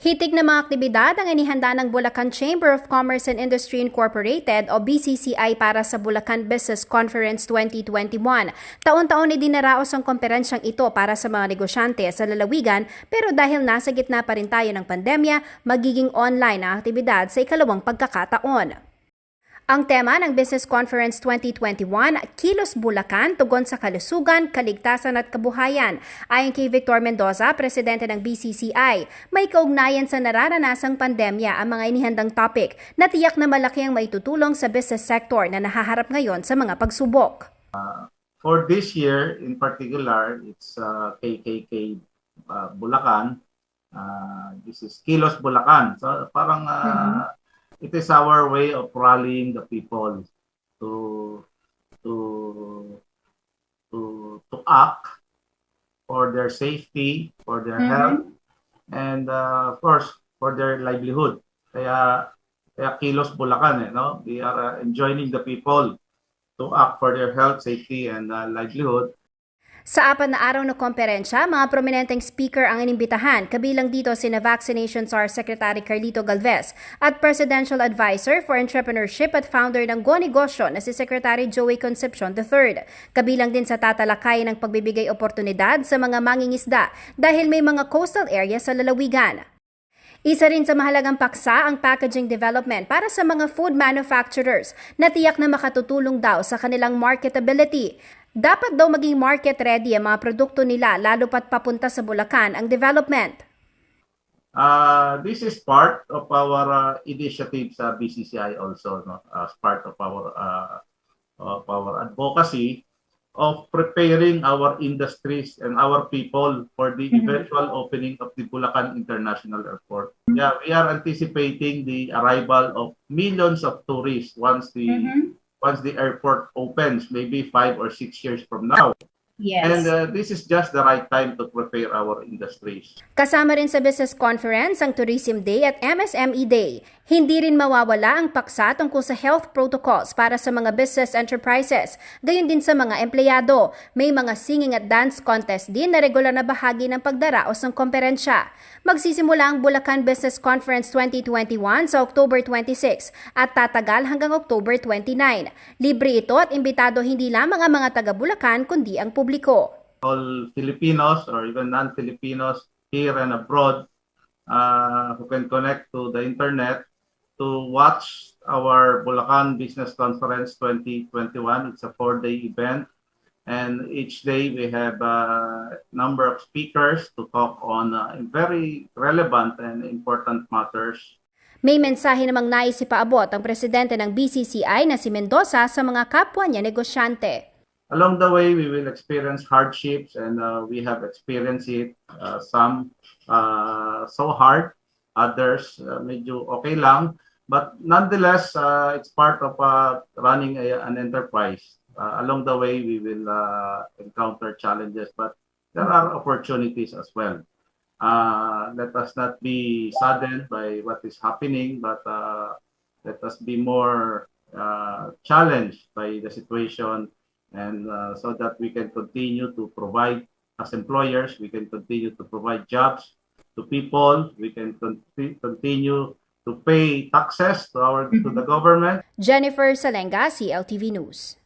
Hitik na mga aktibidad ang inihanda ng Bulacan Chamber of Commerce and Industry Incorporated o BCCI para sa Bulacan Business Conference 2021. Taon-taon ay dinaraos ang komperensyang ito para sa mga negosyante sa lalawigan, pero dahil nasa gitna pa rin tayo ng pandemya, magiging online ang aktibidad sa ikalawang pagkakataon. Ang tema ng Business Conference 2021, Kilos Bulacan, tugon sa kalusugan, kaligtasan at kabuhayan. Ayon kay Victor Mendoza, presidente ng BCCI, may kaugnayan sa nararanasang pandemya ang mga inihandang topic na tiyak na malaki ang maitutulong sa business sector na nahaharap ngayon sa mga pagsubok. For this year in particular, it's KKK Bulacan. This is Kilos Bulacan. So parang it is our way of rallying the people to act for their safety, for their health, and of course for their livelihood. Kaya Kilos Bulacan, no? We are enjoining the people to act for their health, safety, and livelihood. Sa 4 na araw na komperensya, mga prominenteng speaker ang inimbitahan, kabilang dito sina Vaccination SAR Secretary Carlito Galvez at Presidential Advisor for Entrepreneurship at founder ng Go Negosyo na si Secretary Joey Concepcion III. Kabilang din sa tatalakayan ng pagbibigay oportunidad sa mga mangingisda dahil may mga coastal area sa lalawigan. Isa rin sa mahalagang paksa ang packaging development para sa mga food manufacturers na tiyak na makatutulong daw sa kanilang marketability. Dapat daw maging market ready ang mga produkto nila lalo pat papunta sa Bulacan ang development. This is part of our initiative sa BCCI also, no? As part of our advocacy of preparing our industries and our people for the eventual opening of the Bulacan International Airport. Yeah, we are anticipating the arrival of millions of tourists once the airport opens, maybe 5 or 6 years from now. Yes. And this is just the right time to prepare our industries. Kasama rin sa business conference ang Tourism Day at MSME Day. Hindi rin mawawala ang paksa tungkol sa health protocols para sa mga business enterprises, gayon din sa mga empleyado. May mga singing at dance contest din na regular na bahagi ng pagdaraos ng komperensya. Magsisimula ang Bulacan Business Conference 2021 sa October 26 at tatagal hanggang October 29. Libre ito at imbitado hindi lamang ang mga taga-Bulacan kundi ang publiko. All Filipinos or even non-Filipinos here and abroad who can connect to the internet to watch our Bulacan Business Conference 2021. It's a 4-day event, and each day we have a number of speakers to talk on very relevant and important matters. May mensahe namang nais ipaabot ang presidente ng BCCI na si Mendoza sa mga kapwa niya negosyante. Along the way, we will experience hardships, and we have experienced it. Some so hard, others medyo okay lang. But nonetheless, it's part of running an enterprise. Along the way, we will encounter challenges, but there are opportunities as well. Let us not be saddened by what is happening, but let us be more challenged by the situation, and so that we can continue to provide as employers, we can continue to provide jobs to people, we can continue to pay taxes to the government. Jennifer Salenga, CLTV News.